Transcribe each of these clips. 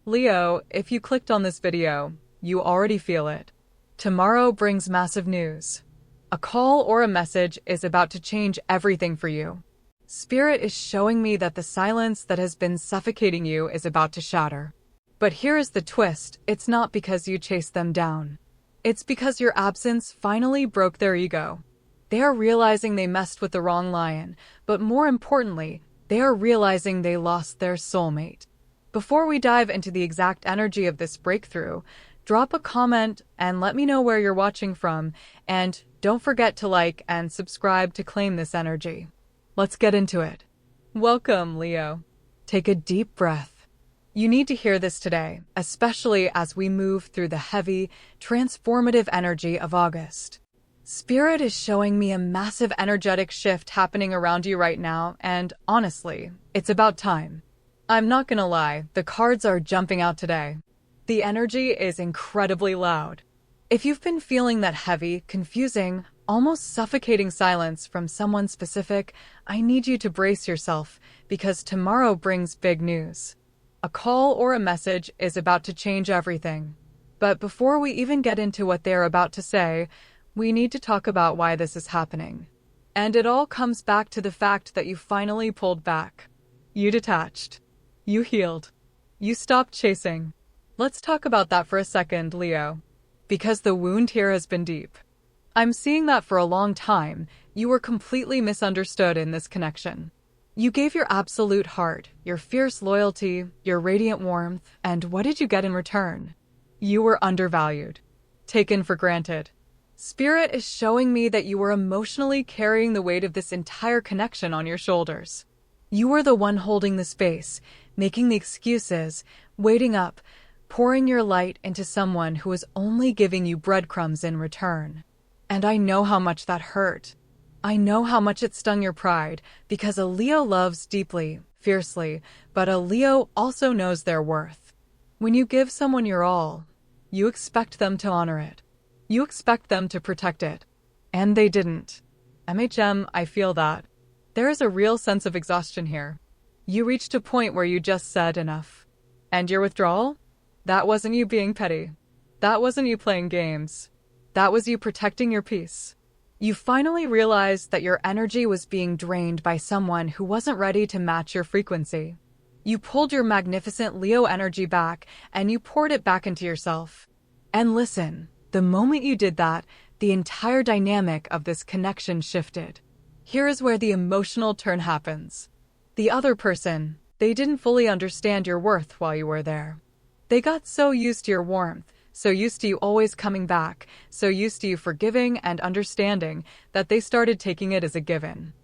Leo, if you clicked on this video, you already feel it. Tomorrow brings massive news. A call or a message is about to change everything for you. Spirit is showing me that the silence that has been suffocating you is about to shatter. But here is the twist, it's not because you chased them down. It's because your absence finally broke their ego. They are realizing they messed with the wrong lion, but more importantly, they are realizing they lost their soulmate. Before we dive into the exact energy of this breakthrough, drop a comment and let me know where you're watching from, and don't forget to like and subscribe to claim this energy. Let's get into it. Welcome, Leo. Take a deep breath. You need to hear this today, especially as we move through the heavy, transformative energy of August. Spirit is showing me a massive energetic shift happening around you right now, and honestly, it's about time. I'm not gonna lie, the cards are jumping out today. The energy is incredibly loud. If you've been feeling that heavy, confusing, almost suffocating silence from someone specific, I need you to brace yourself, because tomorrow brings big news. A call or a message is about to change everything. But before we even get into what they're about to say, we need to talk about why this is happening. And it all comes back to the fact that you finally pulled back. You detached. You healed. You stopped chasing. Let's talk about that for a second, Leo. Because the wound here has been deep. I'm seeing that for a long time, you were completely misunderstood in this connection. You gave your absolute heart, your fierce loyalty, your radiant warmth, and what did you get in return? You were undervalued. Taken for granted. Spirit is showing me that you were emotionally carrying the weight of this entire connection on your shoulders. You were the one holding the space, making the excuses, waiting up, pouring your light into someone who was only giving you breadcrumbs in return. And I know how much that hurt. I know how much it stung your pride, because a Leo loves deeply, fiercely, but a Leo also knows their worth. When you give someone your all, you expect them to honor it. You expect them to protect it. And they didn't. I feel that. There is a real sense of exhaustion here. You reached a point where you just said enough. And your withdrawal? That wasn't you being petty. That wasn't you playing games. That was you protecting your peace. You finally realized that your energy was being drained by someone who wasn't ready to match your frequency. You pulled your magnificent Leo energy back, and you poured it back into yourself. And listen, the moment you did that, the entire dynamic of this connection shifted. Here is where the emotional turn happens. The other person, they didn't fully understand your worth while you were there. They got so used to your warmth, so used to you always coming back, so used to you forgiving and understanding, that they started taking it as a given.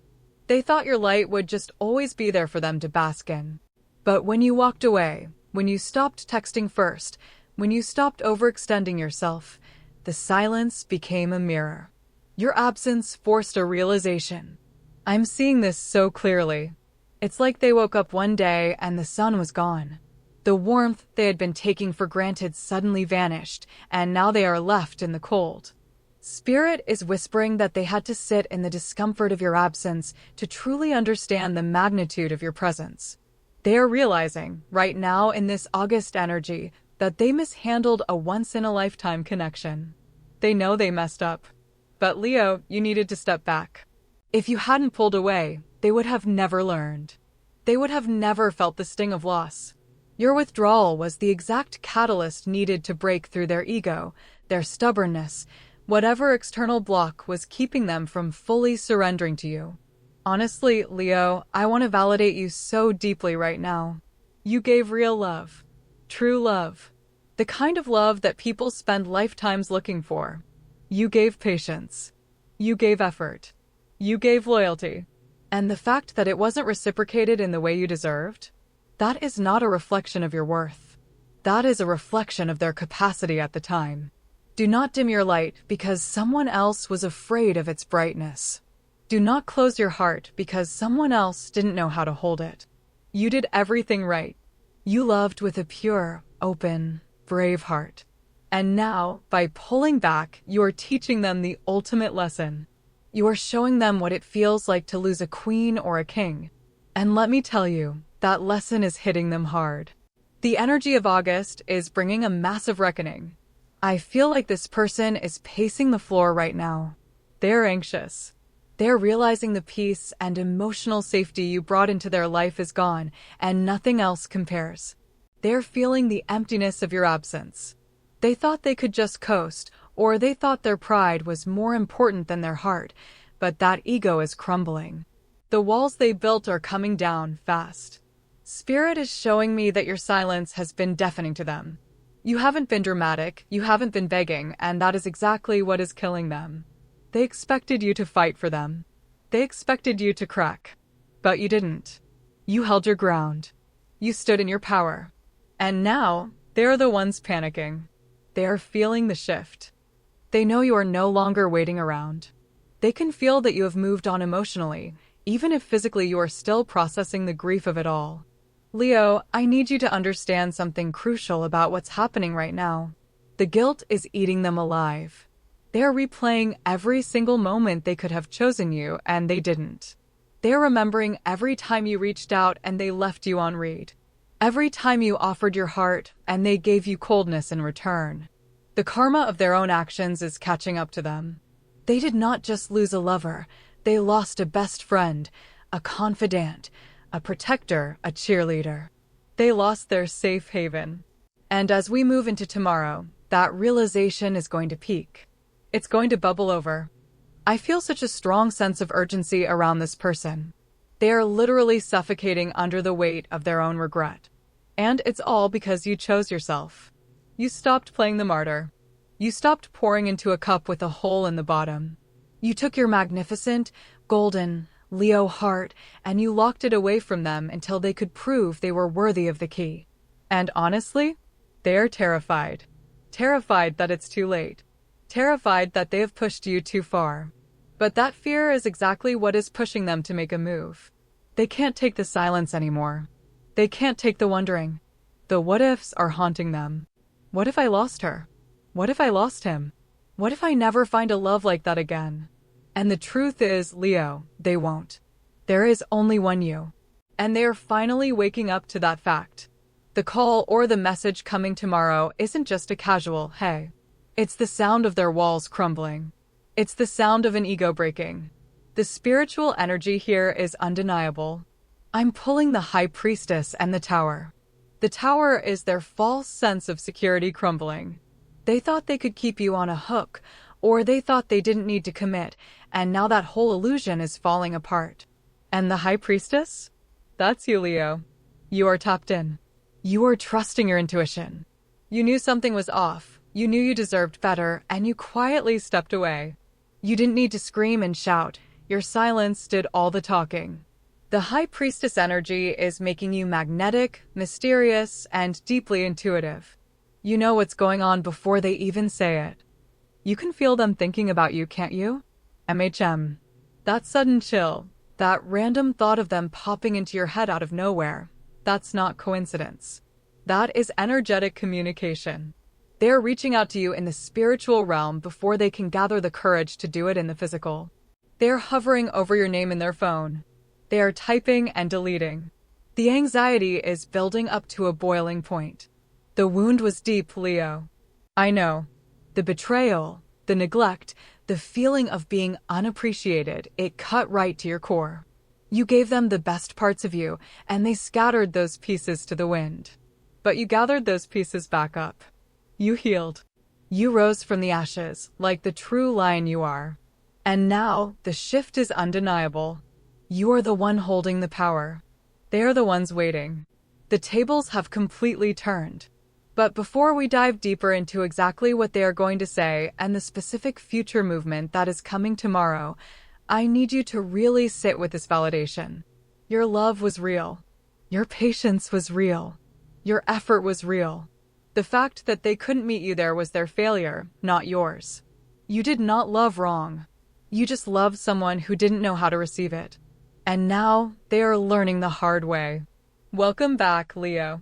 They thought your light would just always be there for them to bask in. But when you walked away, when you stopped texting first, when you stopped overextending yourself, the silence became a mirror. Your absence forced a realization. I'm seeing this so clearly. It's like they woke up one day and the sun was gone. The warmth they had been taking for granted suddenly vanished, and now they are left in the cold. Spirit is whispering that they had to sit in the discomfort of your absence to truly understand the magnitude of your presence. They are realizing, right now in this August energy, that they mishandled a once-in-a-lifetime connection. They know they messed up. But Leo, you needed to step back. If you hadn't pulled away, they would have never learned. They would have never felt the sting of loss. Your withdrawal was the exact catalyst needed to break through their ego, their stubbornness, whatever external block was keeping them from fully surrendering to you. Honestly, Leo, I want to validate you so deeply right now. You gave real love. True love. The kind of love that people spend lifetimes looking for. You gave patience. You gave effort. You gave loyalty. And the fact that it wasn't reciprocated in the way you deserved? That is not a reflection of your worth. That is a reflection of their capacity at the time. Do not dim your light because someone else was afraid of its brightness. Do not close your heart because someone else didn't know how to hold it. You did everything right. You loved with a pure, open, brave heart. And now, by pulling back, you are teaching them the ultimate lesson. You are showing them what it feels like to lose a queen or a king. And let me tell you, that lesson is hitting them hard. The energy of August is bringing a massive reckoning. I feel like this person is pacing the floor right now. They're anxious. They're realizing the peace and emotional safety you brought into their life is gone, and nothing else compares. They're feeling the emptiness of your absence. They thought they could just coast, or they thought their pride was more important than their heart, but that ego is crumbling. The walls they built are coming down fast. Spirit is showing me that your silence has been deafening to them. You haven't been dramatic, you haven't been begging, and that is exactly what is killing them. They expected you to fight for them. They expected you to crack. But you didn't. You held your ground. You stood in your power. And now, they're the ones panicking. They are feeling the shift. They know you are no longer waiting around. They can feel that you have moved on emotionally, even if physically you are still processing the grief of it all. Leo, I need you to understand something crucial about what's happening right now. The guilt is eating them alive. They are replaying every single moment they could have chosen you, and they didn't. They are remembering every time you reached out and they left you on read. Every time you offered your heart and they gave you coldness in return. The karma of their own actions is catching up to them. They did not just lose a lover, they lost a best friend, a confidant, a protector, a cheerleader. They lost their safe haven. And as we move into tomorrow, that realization is going to peak. It's going to bubble over. I feel such a strong sense of urgency around this person. They are literally suffocating under the weight of their own regret. And it's all because you chose yourself. You stopped playing the martyr. You stopped pouring into a cup with a hole in the bottom. You took your magnificent, golden, Leo heart, and you locked it away from them until they could prove they were worthy of the key. And honestly, they are terrified. Terrified that it's too late. Terrified that they have pushed you too far. But that fear is exactly what is pushing them to make a move. They can't take the silence anymore. They can't take the wondering. The what-ifs are haunting them. What if I lost her? What if I lost him? What if I never find a love like that again? And the truth is, Leo, they won't. There is only one you. And they are finally waking up to that fact. The call or the message coming tomorrow isn't just a casual, hey. It's the sound of their walls crumbling. It's the sound of an ego breaking. The spiritual energy here is undeniable. I'm pulling the High Priestess and the Tower. The Tower is their false sense of security crumbling. They thought they could keep you on a hook, or they thought they didn't need to commit, and now that whole illusion is falling apart. And the High Priestess? That's you, Leo. You are tapped in. You are trusting your intuition. You knew something was off, you knew you deserved better, and you quietly stepped away. You didn't need to scream and shout, your silence did all the talking. The High Priestess energy is making you magnetic, mysterious, and deeply intuitive. You know what's going on before they even say it. You can feel them thinking about you, can't you? That sudden chill, that random thought of them popping into your head out of nowhere, that's not coincidence. That is energetic communication. They're reaching out to you in the spiritual realm before they can gather the courage to do it in the physical. They're hovering over your name in their phone. They are typing and deleting. The anxiety is building up to a boiling point. The wound was deep, Leo. I know. The betrayal, the neglect, the feeling of being unappreciated, it cut right to your core. You gave them the best parts of you, and they scattered those pieces to the wind. But you gathered those pieces back up. You healed. You rose from the ashes, like the true lion you are. And now, the shift is undeniable. You are the one holding the power. They are the ones waiting. The tables have completely turned. But before we dive deeper into exactly what they are going to say and the specific future movement that is coming tomorrow, I need you to really sit with this validation. Your love was real. Your patience was real. Your effort was real. The fact that they couldn't meet you there was their failure, not yours. You did not love wrong. You just loved someone who didn't know how to receive it. And now, they are learning the hard way. Welcome back, Leo.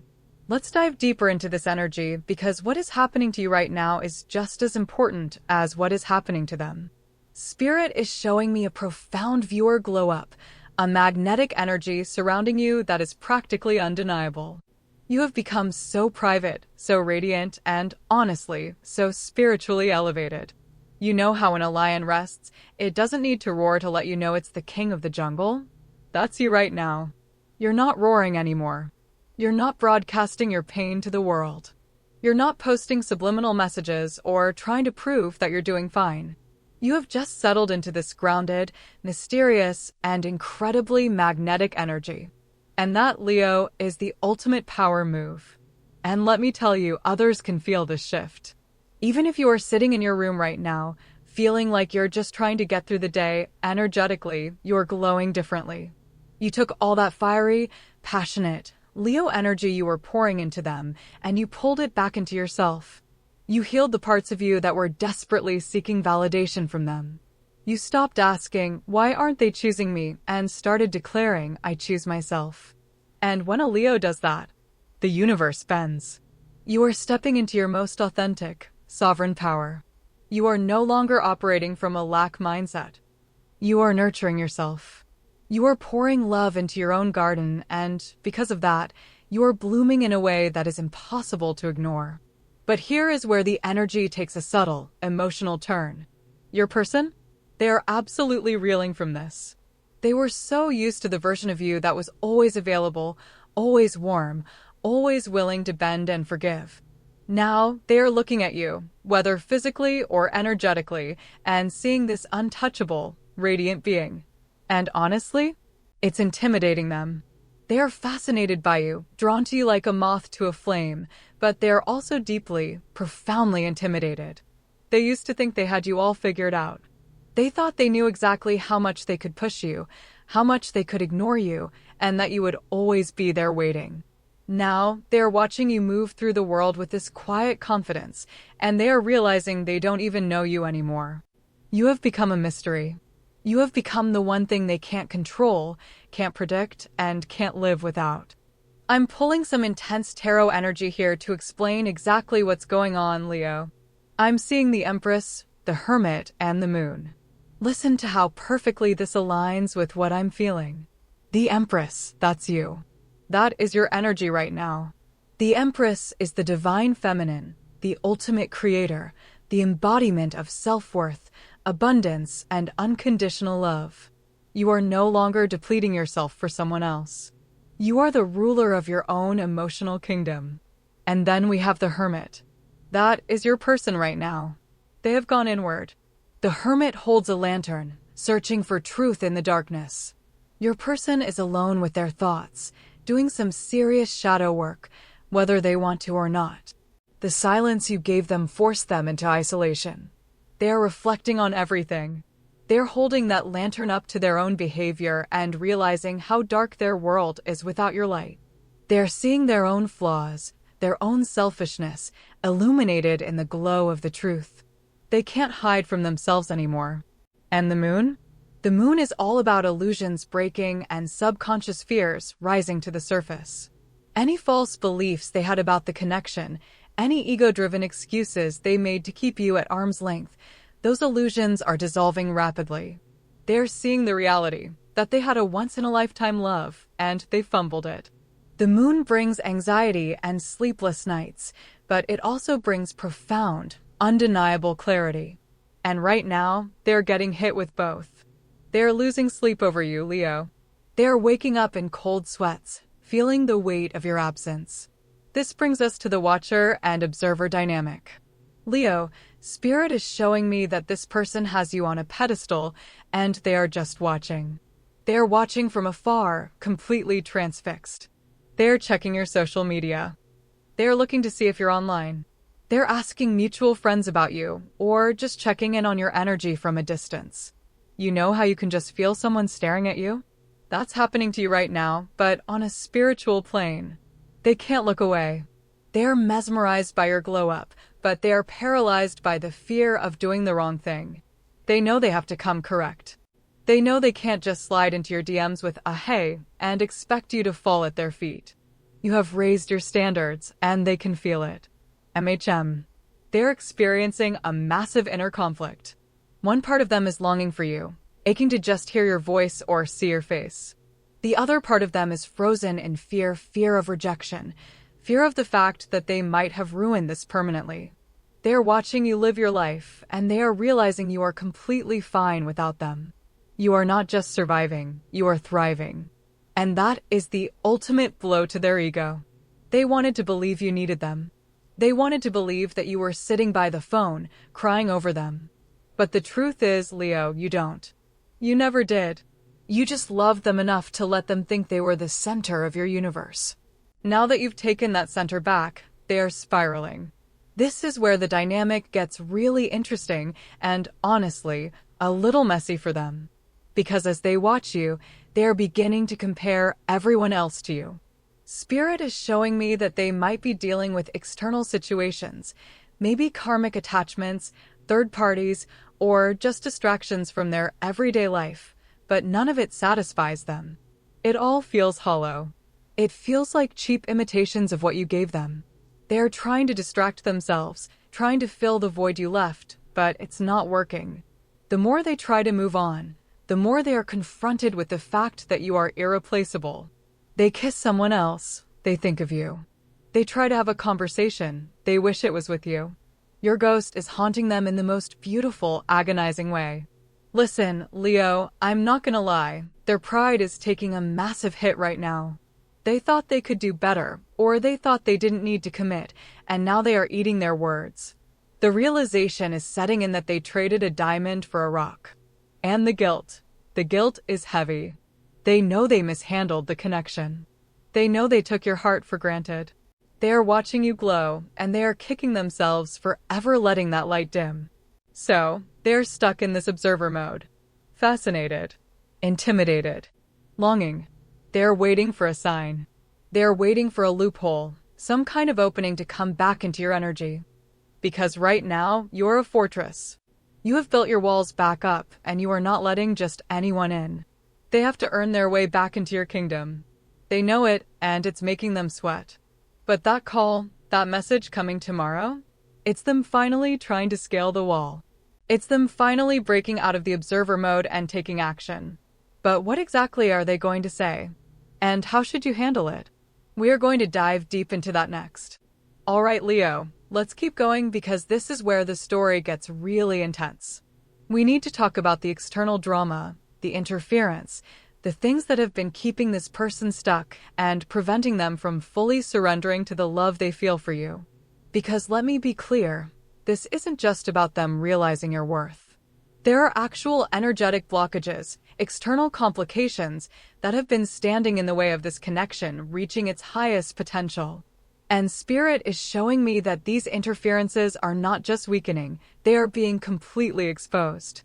Let's dive deeper into this energy because what is happening to you right now is just as important as what is happening to them. Spirit is showing me a profound viewer glow up, a magnetic energy surrounding you that is practically undeniable. You have become so private, so radiant, and, honestly, so spiritually elevated. You know how when a lion rests, it doesn't need to roar to let you know it's the king of the jungle? That's you right now. You're not roaring anymore. You're not broadcasting your pain to the world. You're not posting subliminal messages or trying to prove that you're doing fine. You have just settled into this grounded, mysterious, and incredibly magnetic energy. And that, Leo, is the ultimate power move. And let me tell you, others can feel this shift. Even if you are sitting in your room right now, feeling like you're just trying to get through the day, energetically, you're glowing differently. You took all that fiery, passionate, Leo energy you were pouring into them, and you pulled it back into yourself. You healed the parts of you that were desperately seeking validation from them. You stopped asking, why aren't they choosing me, and started declaring, I choose myself. And when a Leo does that, the universe bends. You are stepping into your most authentic, sovereign power. You are no longer operating from a lack mindset. You are nurturing yourself. You are pouring love into your own garden, and because of that, you are blooming in a way that is impossible to ignore. But here is where the energy takes a subtle, emotional turn. Your person? They are absolutely reeling from this. They were so used to the version of you that was always available, always warm, always willing to bend and forgive. Now, they are looking at you, whether physically or energetically, and seeing this untouchable, radiant being. And honestly, it's intimidating them. They are fascinated by you, drawn to you like a moth to a flame, but they are also deeply, profoundly intimidated. They used to think they had you all figured out. They thought they knew exactly how much they could push you, how much they could ignore you, and that you would always be there waiting. Now, they are watching you move through the world with this quiet confidence, and they are realizing they don't even know you anymore. You have become a mystery. You have become the one thing they can't control, can't predict, and can't live without. I'm pulling some intense tarot energy here to explain exactly what's going on, Leo. I'm seeing the Empress, the Hermit, and the Moon. Listen to how perfectly this aligns with what I'm feeling. The Empress, that's you. That is your energy right now. The Empress is the divine feminine, the ultimate creator, the embodiment of self-worth, abundance, and unconditional love. You are no longer depleting yourself for someone else. You are the ruler of your own emotional kingdom. And then we have the Hermit. That is your person right now. They have gone inward. The Hermit holds a lantern, searching for truth in the darkness. Your person is alone with their thoughts, doing some serious shadow work, whether they want to or not. The silence you gave them forced them into isolation. They are reflecting on everything. They're holding that lantern up to their own behavior and realizing how dark their world is without your light. They're seeing their own flaws, their own selfishness, illuminated in the glow of the truth. They can't hide from themselves anymore. And the Moon? The Moon is all about illusions breaking and subconscious fears rising to the surface. Any false beliefs they had about the connection, any ego-driven excuses they made to keep you at arm's length, those illusions are dissolving rapidly. They're seeing the reality, that they had a once-in-a-lifetime love, and they fumbled it. The Moon brings anxiety and sleepless nights, but it also brings profound, undeniable clarity. And right now, they're getting hit with both. They're losing sleep over you, Leo. They're waking up in cold sweats, feeling the weight of your absence. This brings us to the Watcher and Observer dynamic. Leo, Spirit is showing me that this person has you on a pedestal, and they are just watching. They are watching from afar, completely transfixed. They're checking your social media. They're looking to see if you're online. They're asking mutual friends about you, or just checking in on your energy from a distance. You know how you can just feel someone staring at you? That's happening to you right now, but on a spiritual plane. They can't look away. They are mesmerized by your glow-up, but they are paralyzed by the fear of doing the wrong thing. They know they have to come correct. They know they can't just slide into your DMs with a hey and expect you to fall at their feet. You have raised your standards, and they can feel it. They're experiencing a massive inner conflict. One part of them is longing for you, aching to just hear your voice or see your face. The other part of them is frozen in fear of rejection, Fear of the fact that they might have ruined this permanently. They are watching you live your life, and they are realizing you are completely fine without them. You are not just surviving, you are thriving. And that is the ultimate blow to their ego. They wanted to believe you needed them. They wanted to believe that you were sitting by the phone, crying over them. But the truth is, Leo, you don't. You never did. You just loved them enough to let them think they were the center of your universe. Now that you've taken that center back, they are spiraling. This is where the dynamic gets really interesting and, honestly, a little messy for them. Because as they watch you, they are beginning to compare everyone else to you. Spirit is showing me that they might be dealing with external situations, maybe karmic attachments, third parties, or just distractions from their everyday life, but none of it satisfies them. It all feels hollow. It feels like cheap imitations of what you gave them. They are trying to distract themselves, trying to fill the void you left, but it's not working. The more they try to move on, the more they are confronted with the fact that you are irreplaceable. They kiss someone else, they think of you. They try to have a conversation, they wish it was with you. Your ghost is haunting them in the most beautiful, agonizing way. Listen, Leo, I'm not gonna lie, their pride is taking a massive hit right now. They thought they could do better, or they thought they didn't need to commit, and now they are eating their words. The realization is setting in that they traded a diamond for a rock. And the guilt is heavy. They know they mishandled the connection. They know they took your heart for granted. They are watching you glow, and they are kicking themselves for ever letting that light dim. So, they are stuck in this observer mode. Fascinated. Intimidated. Longing. They are waiting for a sign. They are waiting for a loophole, some kind of opening to come back into your energy. Because right now, you're a fortress. You have built your walls back up, and you are not letting just anyone in. They have to earn their way back into your kingdom. They know it, and it's making them sweat. But that call, that message coming tomorrow, it's them finally trying to scale the wall. It's them finally breaking out of the observer mode and taking action. But what exactly are they going to say? And how should you handle it? We are going to dive deep into that next. All right, Leo, let's keep going because this is where the story gets really intense. We need to talk about the external drama, the interference, the things that have been keeping this person stuck and preventing them from fully surrendering to the love they feel for you. Because let me be clear, this isn't just about them realizing your worth. There are actual energetic blockages, external complications that have been standing in the way of this connection reaching its highest potential. And Spirit is showing me that these interferences are not just weakening, they are being completely exposed.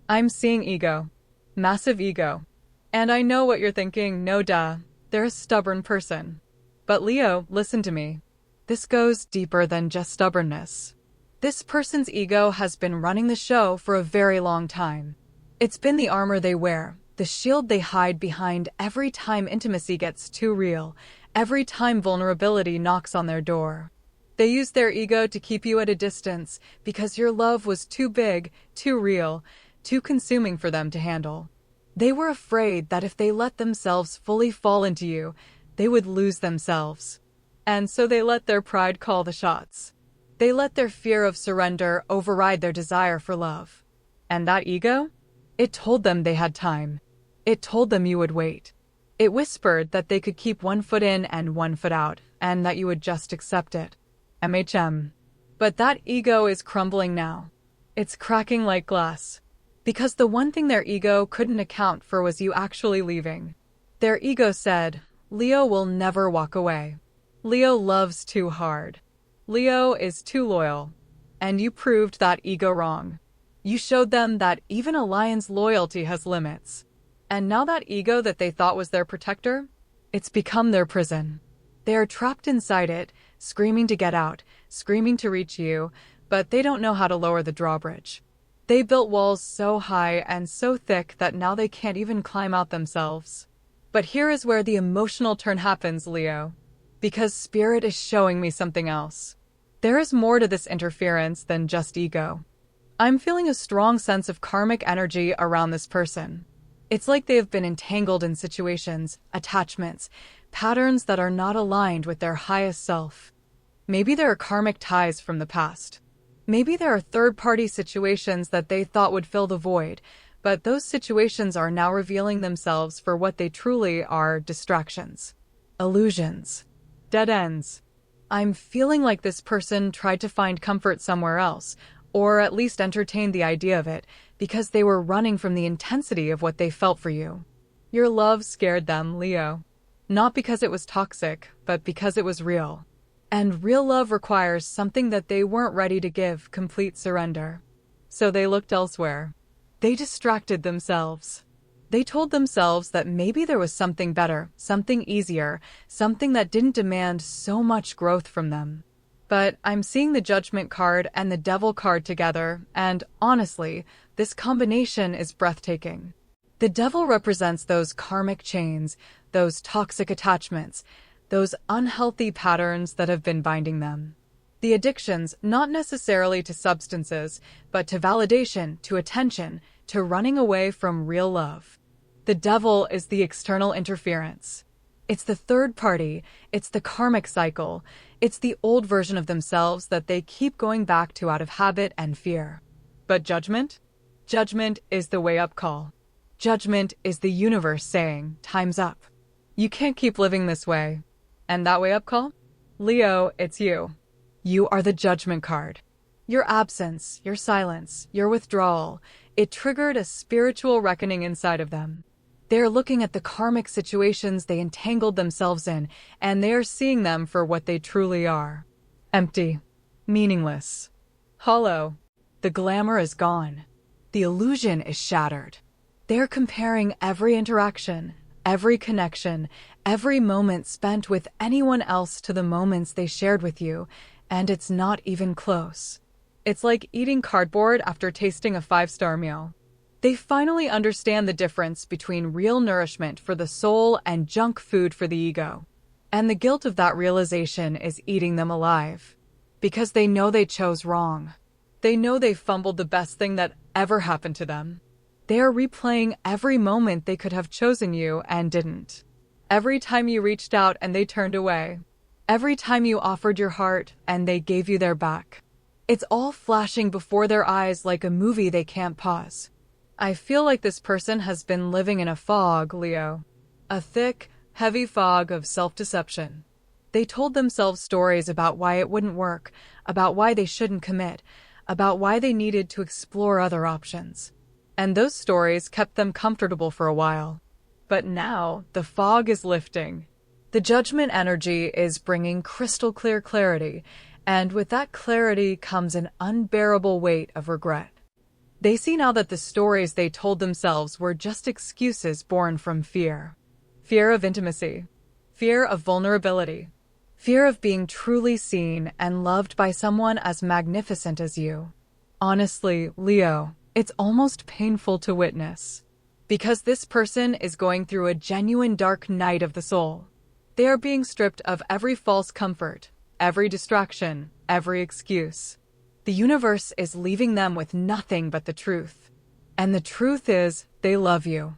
I'm seeing ego. Massive ego. And I know what you're thinking, no duh, they're a stubborn person. But Leo, listen to me. This goes deeper than just stubbornness. This person's ego has been running the show for a very long time. It's been the armor they wear, the shield they hide behind every time intimacy gets too real, every time vulnerability knocks on their door. They use their ego to keep you at a distance because your love was too big, too real, too consuming for them to handle. They were afraid that if they let themselves fully fall into you, they would lose themselves. And so they let their pride call the shots. They let their fear of surrender override their desire for love. And that ego? It told them they had time. It told them you would wait. It whispered that they could keep one foot in and one foot out, and that you would just accept it. But that ego is crumbling now. It's cracking like glass. Because the one thing their ego couldn't account for was you actually leaving. Their ego said, Leo will never walk away. Leo loves too hard. Leo is too loyal. And you proved that ego wrong. You showed them that even a lion's loyalty has limits. And now that ego that they thought was their protector, it's become their prison. They are trapped inside it, screaming to get out, screaming to reach you, but they don't know how to lower the drawbridge. They built walls so high and so thick that now they can't even climb out themselves. But here is where the emotional turn happens, Leo. Because Spirit is showing me something else. There is more to this interference than just ego. I'm feeling a strong sense of karmic energy around this person. It's like they have been entangled in situations, attachments, patterns that are not aligned with their highest self. Maybe there are karmic ties from the past. Maybe there are third-party situations that they thought would fill the void, but those situations are now revealing themselves for what they truly are: distractions, illusions, dead ends. I'm feeling like this person tried to find comfort somewhere else, or at least entertained the idea of it, because they were running from the intensity of what they felt for you. Your love scared them, Leo. Not because it was toxic, but because it was real. And real love requires something that they weren't ready to give: complete surrender. So they looked elsewhere. They distracted themselves. They told themselves that maybe there was something better, something easier, something that didn't demand so much growth from them. But I'm seeing the Judgment card and the Devil card together, and honestly, this combination is breathtaking. The Devil represents those karmic chains, those toxic attachments, those unhealthy patterns that have been binding them. The addictions, not necessarily to substances, but to validation, to attention, to running away from real love. The Devil is the external interference. It's the third party, it's the karmic cycle, it's the old version of themselves that they keep going back to out of habit and fear. But Judgment? Judgment is the way-up call. Judgment is the universe saying, time's up. You can't keep living this way. And that way-up call? Leo, it's you. You are the Judgment card. Your absence, your silence, your withdrawal, it triggered a spiritual reckoning inside of them. They're looking at the karmic situations they entangled themselves in, and they are seeing them for what they truly are. Empty. Meaningless. Hollow. The glamour is gone. The illusion is shattered. They're comparing every interaction, every connection, every moment spent with anyone else to the moments they shared with you, and it's not even close. It's like eating cardboard after tasting a 5-star meal. They finally understand the difference between real nourishment for the soul and junk food for the ego. And the guilt of that realization is eating them alive. Because they know they chose wrong. They know they fumbled the best thing that ever happened to them. They are replaying every moment they could have chosen you and didn't. Every time you reached out and they turned away. Every time you offered your heart and they gave you their back. It's all flashing before their eyes like a movie they can't pause. I feel like this person has been living in a fog, Leo. A thick, heavy fog of self-deception. They told themselves stories about why it wouldn't work, about why they shouldn't commit, about why they needed to explore other options. And those stories kept them comfortable for a while. But now, the fog is lifting. The Judgment energy is bringing crystal clear clarity, and with that clarity comes an unbearable weight of regret. They see now that the stories they told themselves were just excuses born from fear. Fear of intimacy. Fear of vulnerability. Fear of being truly seen and loved by someone as magnificent as you. Honestly, Leo, it's almost painful to witness. Because this person is going through a genuine dark night of the soul. They are being stripped of every false comfort, every distraction, every excuse. The universe is leaving them with nothing but the truth. And the truth is, they love you.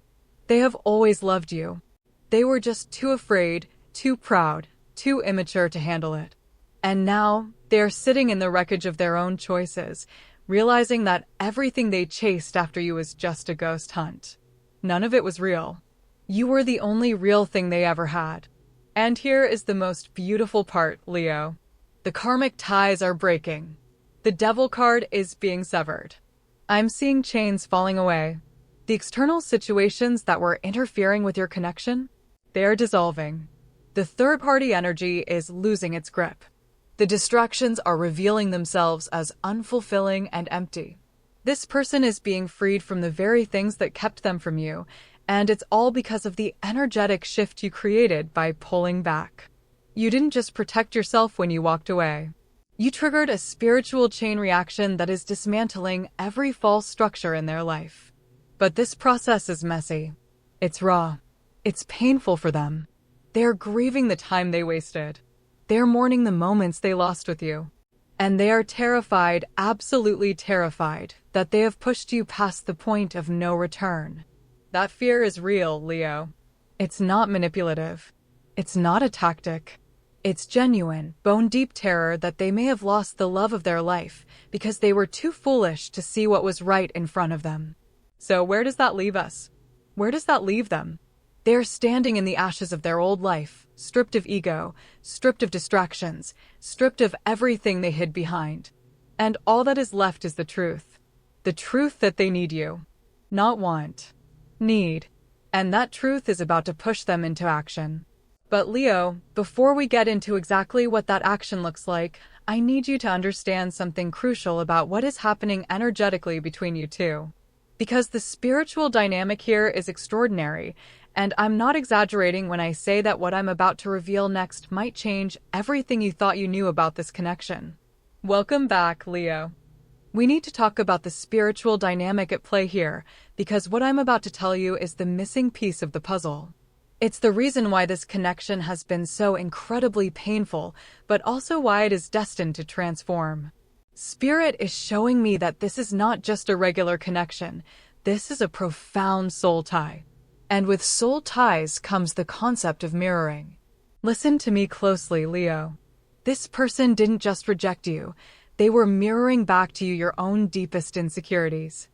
They have always loved you. They were just too afraid, too proud, too immature to handle it. And now, they are sitting in the wreckage of their own choices, realizing that everything they chased after you was just a ghost hunt. None of it was real. You were the only real thing they ever had. And here is the most beautiful part, Leo. The karmic ties are breaking. The Devil card is being severed. I'm seeing chains falling away. The external situations that were interfering with your connection, they are dissolving. The third-party energy is losing its grip. The distractions are revealing themselves as unfulfilling and empty. This person is being freed from the very things that kept them from you, and it's all because of the energetic shift you created by pulling back. You didn't just protect yourself when you walked away. You triggered a spiritual chain reaction that is dismantling every false structure in their life. But this process is messy. It's raw. It's painful for them. They are grieving the time they wasted. They are mourning the moments they lost with you. And they are terrified, absolutely terrified, that they have pushed you past the point of no return. That fear is real, Leo. It's not manipulative. It's not a tactic. It's genuine, bone-deep terror that they may have lost the love of their life because they were too foolish to see what was right in front of them. So where does that leave us? Where does that leave them? They are standing in the ashes of their old life, stripped of ego, stripped of distractions, stripped of everything they hid behind. And all that is left is the truth. The truth that they need you. Not want. Need. And that truth is about to push them into action. But Leo, before we get into exactly what that action looks like, I need you to understand something crucial about what is happening energetically between you two. Because the spiritual dynamic here is extraordinary, and I'm not exaggerating when I say that what I'm about to reveal next might change everything you thought you knew about this connection. Welcome back, Leo. We need to talk about the spiritual dynamic at play here, because what I'm about to tell you is the missing piece of the puzzle. It's the reason why this connection has been so incredibly painful, but also why it is destined to transform. Spirit is showing me that this is not just a regular connection. This is a profound soul tie. And with soul ties comes the concept of mirroring. Listen to me closely, Leo. This person didn't just reject you. They were mirroring back to you your own deepest insecurities.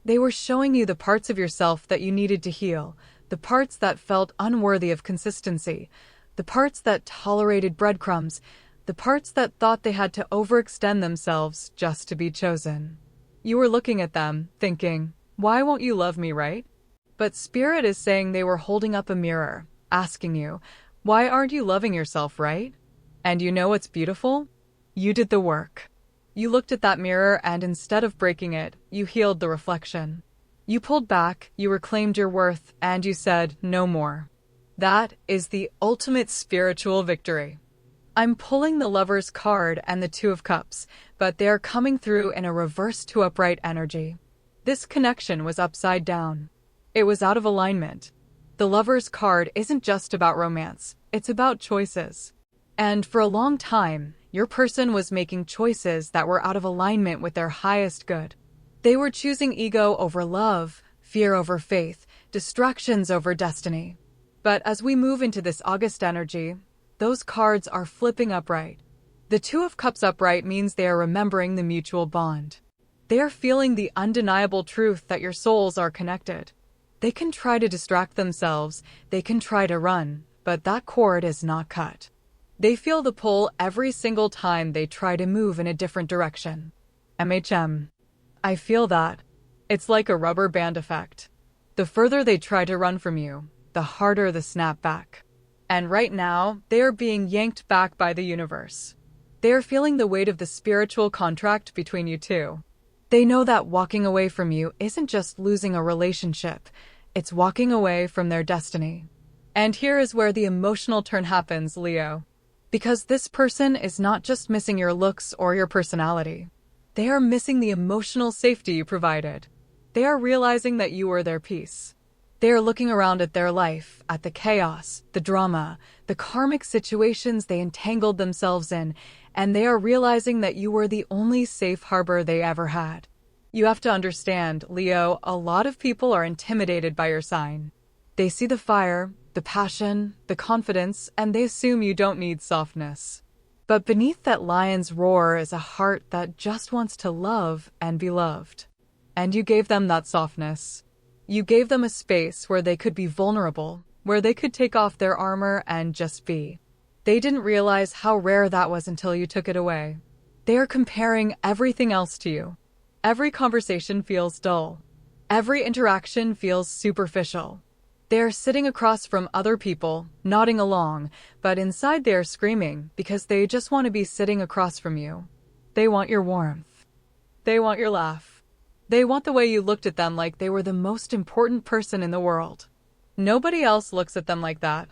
They were showing you the parts of yourself that you needed to heal, the parts that felt unworthy of consistency, the parts that tolerated breadcrumbs, the parts that thought they had to overextend themselves just to be chosen. You were looking at them, thinking, why won't you love me, right? But Spirit is saying they were holding up a mirror, asking you, why aren't you loving yourself, right? And you know what's beautiful? You did the work. You looked at that mirror and instead of breaking it, you healed the reflection. You pulled back, you reclaimed your worth, and you said, no more. That is the ultimate spiritual victory. I'm pulling the Lover's card and the Two of Cups, but they are coming through in a reverse to upright energy. This connection was upside down. It was out of alignment. The Lover's card isn't just about romance, it's about choices. And for a long time, your person was making choices that were out of alignment with their highest good. They were choosing ego over love, fear over faith, distractions over destiny. But as we move into this August energy, those cards are flipping upright. The Two of Cups upright means they are remembering the mutual bond. They are feeling the undeniable truth that your souls are connected. They can try to distract themselves, they can try to run, but that cord is not cut. They feel the pull every single time they try to move in a different direction. I feel that. It's like a rubber band effect. The further they try to run from you, the harder the snap back. And right now, they are being yanked back by the universe. They are feeling the weight of the spiritual contract between you two. They know that walking away from you isn't just losing a relationship, it's walking away from their destiny. And here is where the emotional turn happens, Leo. Because this person is not just missing your looks or your personality. They are missing the emotional safety you provided. They are realizing that you were their peace. They are looking around at their life, at the chaos, the drama, the karmic situations they entangled themselves in, and they are realizing that you were the only safe harbor they ever had. You have to understand, Leo, a lot of people are intimidated by your sign. They see the fire, the passion, the confidence, and they assume you don't need softness. But beneath that lion's roar is a heart that just wants to love and be loved. And you gave them that softness. You gave them a space where they could be vulnerable, where they could take off their armor and just be. They didn't realize how rare that was until you took it away. They are comparing everything else to you. Every conversation feels dull. Every interaction feels superficial. They are sitting across from other people, nodding along, but inside they are screaming because they just want to be sitting across from you. They want your warmth. They want your laugh. They want the way you looked at them like they were the most important person in the world. Nobody else looks at them like that.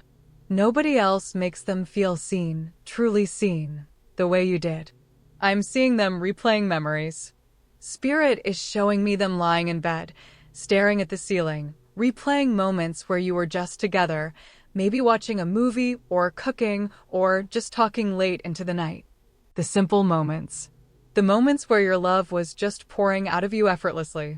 Nobody else makes them feel seen, truly seen, the way you did. I'm seeing them replaying memories. Spirit is showing me them lying in bed, staring at the ceiling, replaying moments where you were just together, maybe watching a movie or cooking or just talking late into the night. The simple moments. The moments where your love was just pouring out of you effortlessly.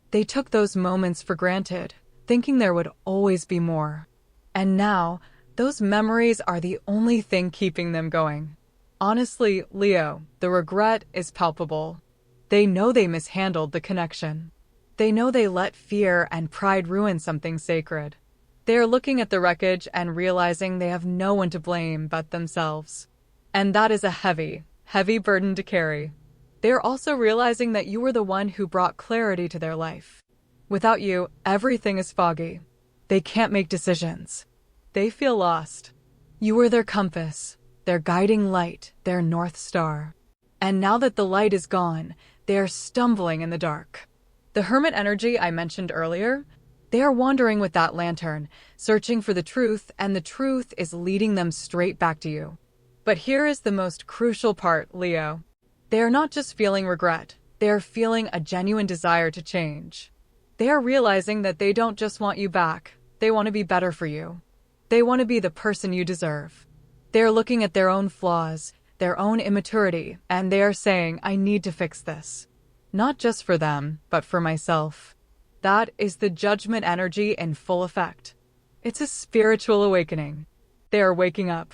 They took those moments for granted, thinking there would always be more. And now, Those memories are the only thing keeping them going. Honestly, Leo, the regret is palpable. They know they mishandled the connection. They know they let fear and pride ruin something sacred. They are looking at the wreckage and realizing they have no one to blame but themselves. And that is a heavy, heavy burden to carry. They are also realizing that you were the one who brought clarity to their life. Without you, everything is foggy. They can't make decisions. They feel lost. You were their compass, their guiding light, their North Star. And now that the light is gone, they are stumbling in the dark. The hermit energy I mentioned earlier, they are wandering with that lantern, searching for the truth, and the truth is leading them straight back to you. But here is the most crucial part, Leo. They are not just feeling regret, they are feeling a genuine desire to change. They are realizing that they don't just want you back, they want to be better for you. They want to be the person you deserve. They are looking at their own flaws, their own immaturity, and they are saying, I need to fix this. Not just for them, but for myself. That is the judgment energy in full effect. It's a spiritual awakening. They are waking up.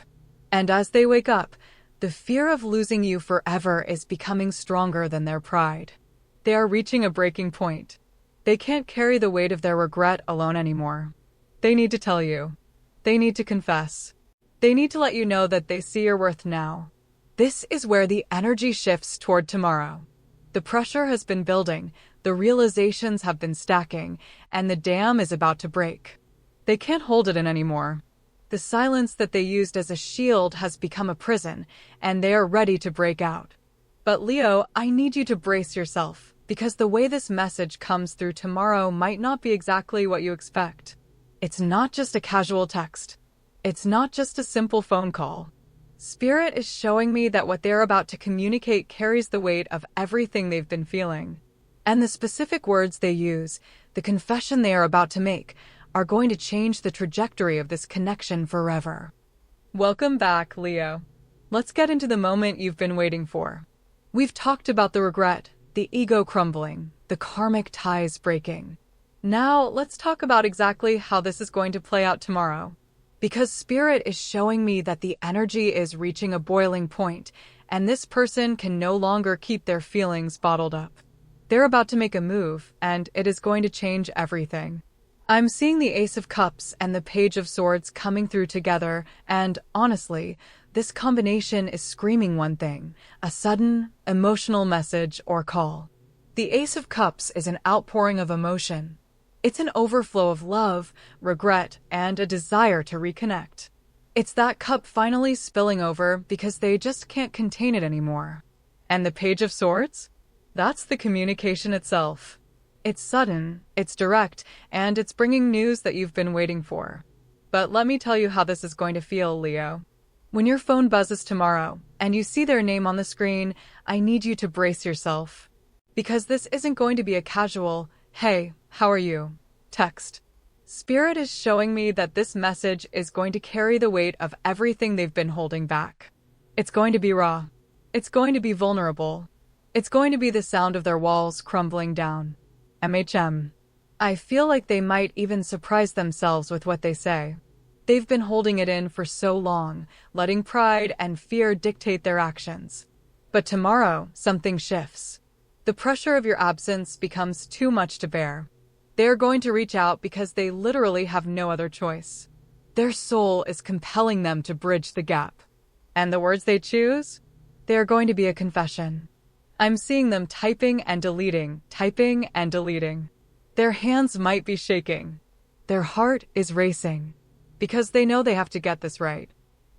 And as they wake up, the fear of losing you forever is becoming stronger than their pride. They are reaching a breaking point. They can't carry the weight of their regret alone anymore. They need to tell you. They need to confess. They need to let you know that they see your worth now. This is where the energy shifts toward tomorrow. The pressure has been building, the realizations have been stacking, and the dam is about to break. They can't hold it in anymore. The silence that they used as a shield has become a prison, and they are ready to break out. But Leo, I need you to brace yourself, because the way this message comes through tomorrow might not be exactly what you expect. It's not just a casual text. It's not just a simple phone call. Spirit is showing me that what they're about to communicate carries the weight of everything they've been feeling. And the specific words they use, the confession they are about to make, are going to change the trajectory of this connection forever. Welcome back, Leo. Let's get into the moment you've been waiting for. We've talked about the regret, the ego crumbling, the karmic ties breaking. Now, let's talk about exactly how this is going to play out tomorrow. Because Spirit is showing me that the energy is reaching a boiling point, and this person can no longer keep their feelings bottled up. They're about to make a move, and it is going to change everything. I'm seeing the Ace of Cups and the Page of Swords coming through together, and honestly, this combination is screaming one thing: a sudden, emotional message or call. The Ace of Cups is an outpouring of emotion. It's an overflow of love, regret, and a desire to reconnect. It's that cup finally spilling over because they just can't contain it anymore. And the Page of Swords? That's the communication itself. It's sudden, it's direct, and it's bringing news that you've been waiting for. But let me tell you how this is going to feel, Leo. When your phone buzzes tomorrow, and you see their name on the screen, I need you to brace yourself. Because this isn't going to be a casual, "Hey, how are you?" text. Spirit is showing me that this message is going to carry the weight of everything they've been holding back. It's going to be raw. It's going to be vulnerable. It's going to be the sound of their walls crumbling down. I feel like they might even surprise themselves with what they say. They've been holding it in for so long, letting pride and fear dictate their actions. But tomorrow, something shifts. The pressure of your absence becomes too much to bear. They're going to reach out because they literally have no other choice. Their soul is compelling them to bridge the gap. And the words they choose? They are going to be a confession. I'm seeing them typing and deleting, typing and deleting. Their hands might be shaking. Their heart is racing. Because they know they have to get this right.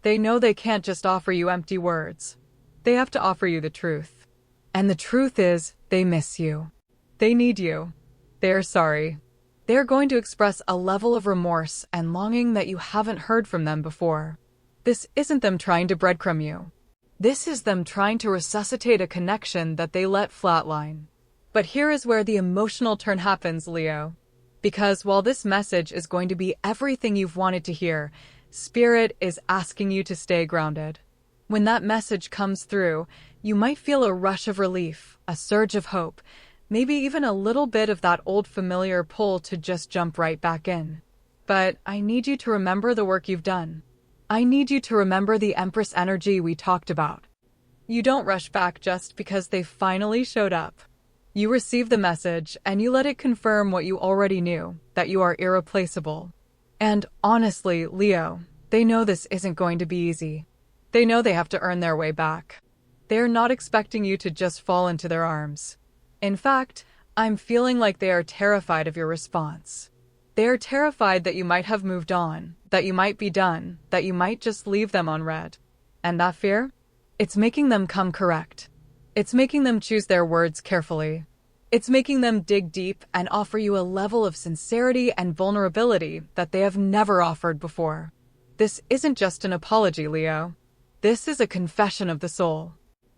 They know they can't just offer you empty words. They have to offer you the truth. And the truth is, they miss you. They need you. They're sorry. They're going to express a level of remorse and longing that you haven't heard from them before. This isn't them trying to breadcrumb you. This is them trying to resuscitate a connection that they let flatline. But here is where the emotional turn happens, Leo. Because while this message is going to be everything you've wanted to hear, Spirit is asking you to stay grounded. When that message comes through, you might feel a rush of relief, a surge of hope, maybe even a little bit of that old familiar pull to just jump right back in. But I need you to remember the work you've done. I need you to remember the Empress energy we talked about. You don't rush back just because they finally showed up. You receive the message and you let it confirm what you already knew, that you are irreplaceable. And honestly, Leo, they know this isn't going to be easy. They know they have to earn their way back. They're not expecting you to just fall into their arms. In fact, I'm feeling like they are terrified of your response. They are terrified that you might have moved on, that you might be done, that you might just leave them on red. And that fear? It's making them come correct. It's making them choose their words carefully. It's making them dig deep and offer you a level of sincerity and vulnerability that they have never offered before. This isn't just an apology, Leo. This is a confession of the soul.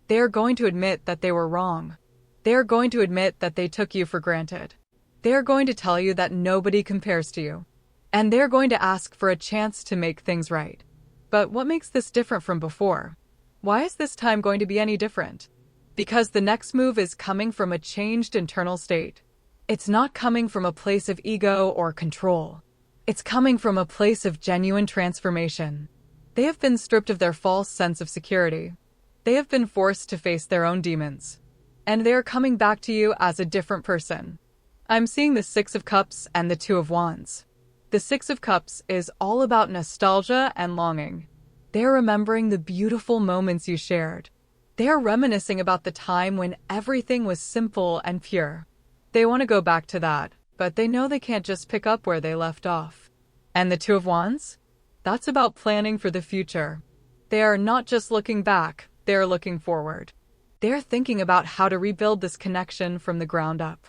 They are going to admit that they were wrong. They are going to admit that they took you for granted. They are going to tell you that nobody compares to you. And they're going to ask for a chance to make things right. But what makes this different from before? Why is this time going to be any different? Because the next move is coming from a changed internal state. It's not coming from a place of ego or control. It's coming from a place of genuine transformation. They have been stripped of their false sense of security. They have been forced to face their own demons. And they are coming back to you as a different person. I'm seeing the Six of Cups and the Two of Wands. The Six of Cups is all about nostalgia and longing. They are remembering the beautiful moments you shared. They are reminiscing about the time when everything was simple and pure. They want to go back to that, but they know they can't just pick up where they left off. And the Two of Wands? That's about planning for the future. They are not just looking back, they are looking forward. They are thinking about how to rebuild this connection from the ground up.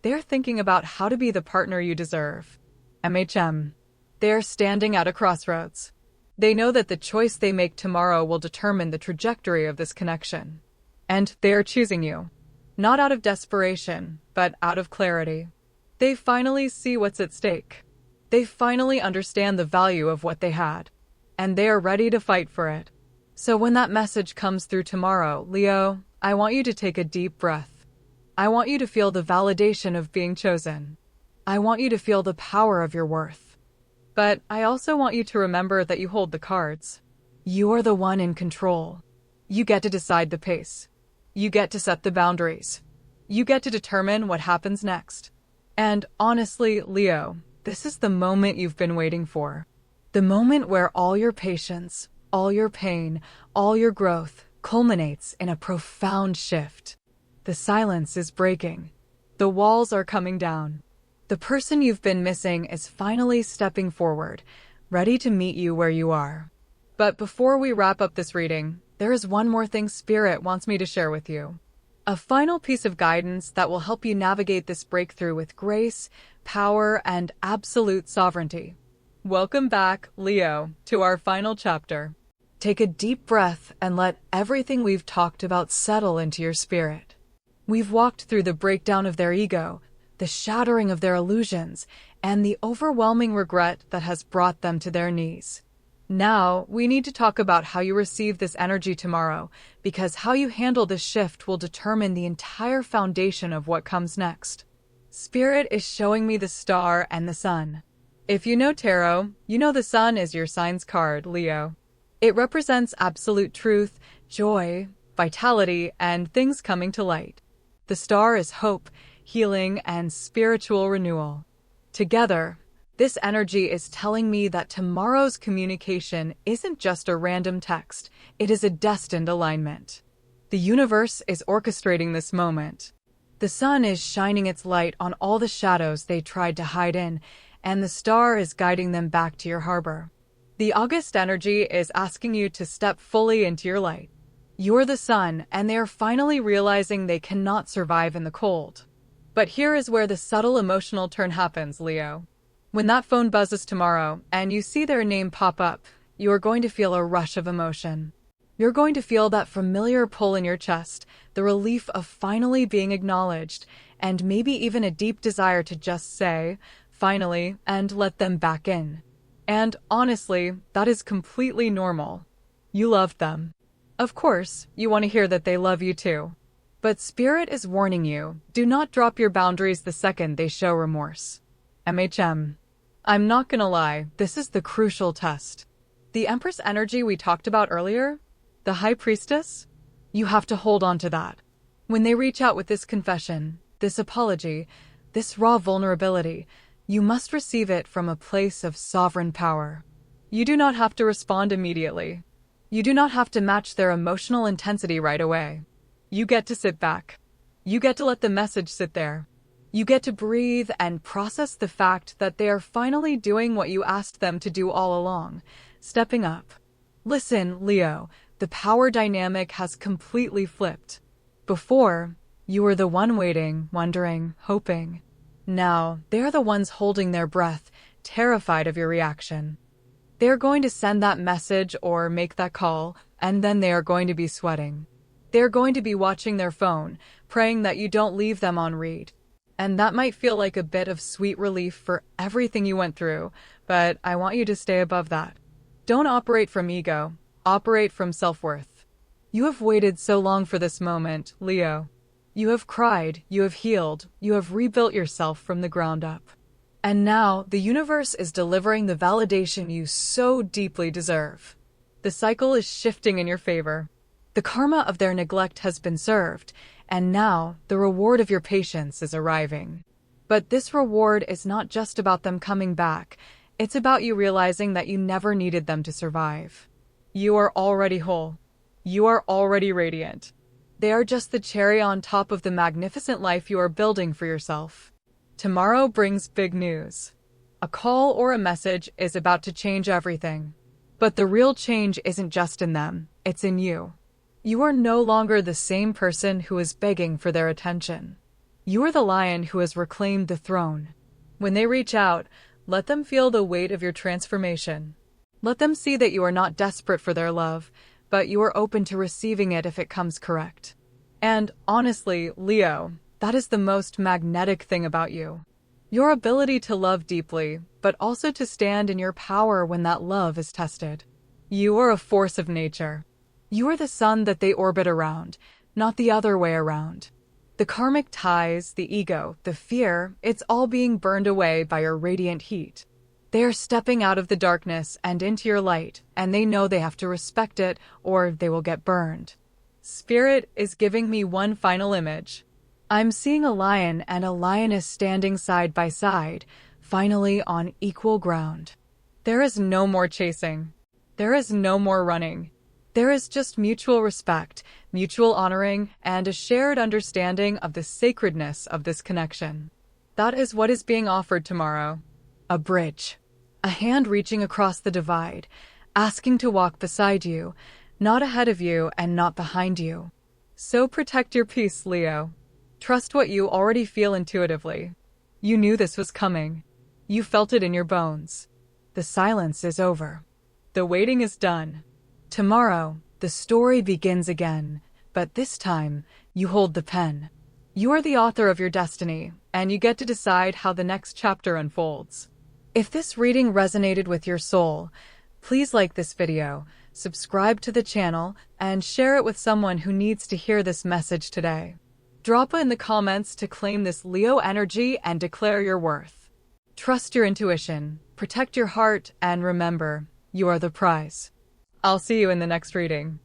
They are thinking about how to be the partner you deserve. They are standing at a crossroads. They know that the choice they make tomorrow will determine the trajectory of this connection. And they are choosing you. Not out of desperation, but out of clarity. They finally see what's at stake. They finally understand the value of what they had. And they are ready to fight for it. So when that message comes through tomorrow, Leo, I want you to take a deep breath. I want you to feel the validation of being chosen. I want you to feel the power of your worth. But I also want you to remember that you hold the cards. You are the one in control. You get to decide the pace. You get to set the boundaries. You get to determine what happens next. And honestly, Leo, this is the moment you've been waiting for. The moment where all your patience, all your pain, all your growth culminates in a profound shift. The silence is breaking. The walls are coming down. The person you've been missing is finally stepping forward, ready to meet you where you are. But before we wrap up this reading, there is one more thing Spirit wants me to share with you. A final piece of guidance that will help you navigate this breakthrough with grace, power, and absolute sovereignty. Welcome back, Leo, to our final chapter. Take a deep breath and let everything we've talked about settle into your spirit. We've walked through the breakdown of their ego, the shattering of their illusions, and the overwhelming regret that has brought them to their knees. Now, we need to talk about how you receive this energy tomorrow, because how you handle this shift will determine the entire foundation of what comes next. Spirit is showing me the star and the sun. If you know tarot, you know the sun is your sign's card, Leo. It represents absolute truth, joy, vitality, and things coming to light. The star is hope, healing, and spiritual renewal. Together, this energy is telling me that tomorrow's communication isn't just a random text, it is a destined alignment. The universe is orchestrating this moment. The sun is shining its light on all the shadows they tried to hide in, and the star is guiding them back to your harbor. The August energy is asking you to step fully into your light. You're the sun, and they are finally realizing they cannot survive in the cold. But here is where the subtle emotional turn happens, Leo. When that phone buzzes tomorrow and you see their name pop up, you are going to feel a rush of emotion. You're going to feel that familiar pull in your chest, the relief of finally being acknowledged, and maybe even a deep desire to just say, finally, and let them back in. And honestly, that is completely normal. You loved them. Of course, you want to hear that they love you too. But Spirit is warning you, do not drop your boundaries the second they show remorse. I'm not gonna lie, this is the crucial test. The Empress energy we talked about earlier, the High Priestess, you have to hold on to that. When they reach out with this confession, this apology, this raw vulnerability, you must receive it from a place of sovereign power. You do not have to respond immediately. You do not have to match their emotional intensity right away. You get to sit back. You get to let the message sit there. You get to breathe and process the fact that they are finally doing what you asked them to do all along, stepping up. Listen, Leo, the power dynamic has completely flipped. Before, you were the one waiting, wondering, hoping. Now, they're the ones holding their breath, terrified of your reaction. They're going to send that message or make that call, and then they are going to be sweating. They're going to be watching their phone, praying that you don't leave them on read. And that might feel like a bit of sweet relief for everything you went through, but I want you to stay above that. Don't operate from ego, operate from self-worth. You have waited so long for this moment, Leo. You have cried, you have healed, you have rebuilt yourself from the ground up. And now, the universe is delivering the validation you so deeply deserve. The cycle is shifting in your favor. The karma of their neglect has been served, and now the reward of your patience is arriving. But this reward is not just about them coming back, it's about you realizing that you never needed them to survive. You are already whole. You are already radiant. They are just the cherry on top of the magnificent life you are building for yourself. Tomorrow brings big news. A call or a message is about to change everything. But the real change isn't just in them, it's in you. You are no longer the same person who is begging for their attention. You are the lion who has reclaimed the throne. When they reach out, let them feel the weight of your transformation. Let them see that you are not desperate for their love, but you are open to receiving it if it comes correct. And honestly, Leo, that is the most magnetic thing about you. Your ability to love deeply, but also to stand in your power when that love is tested. You are a force of nature. You are the sun that they orbit around, not the other way around. The karmic ties, the ego, the fear, it's all being burned away by your radiant heat. They are stepping out of the darkness and into your light, and they know they have to respect it or they will get burned. Spirit is giving me one final image. I'm seeing a lion and a lioness standing side by side, finally on equal ground. There is no more chasing. There is no more running. There is just mutual respect, mutual honoring, and a shared understanding of the sacredness of this connection. That is what is being offered tomorrow. A bridge. A hand reaching across the divide, asking to walk beside you, not ahead of you and not behind you. So protect your peace, Leo. Trust what you already feel intuitively. You knew this was coming. You felt it in your bones. The silence is over. The waiting is done. Tomorrow, the story begins again, but this time, you hold the pen. You are the author of your destiny, and you get to decide how the next chapter unfolds. If this reading resonated with your soul, please like this video, subscribe to the channel, and share it with someone who needs to hear this message today. Drop in the comments to claim this Leo energy and declare your worth. Trust your intuition, protect your heart, and remember, you are the prize. I'll see you in the next reading.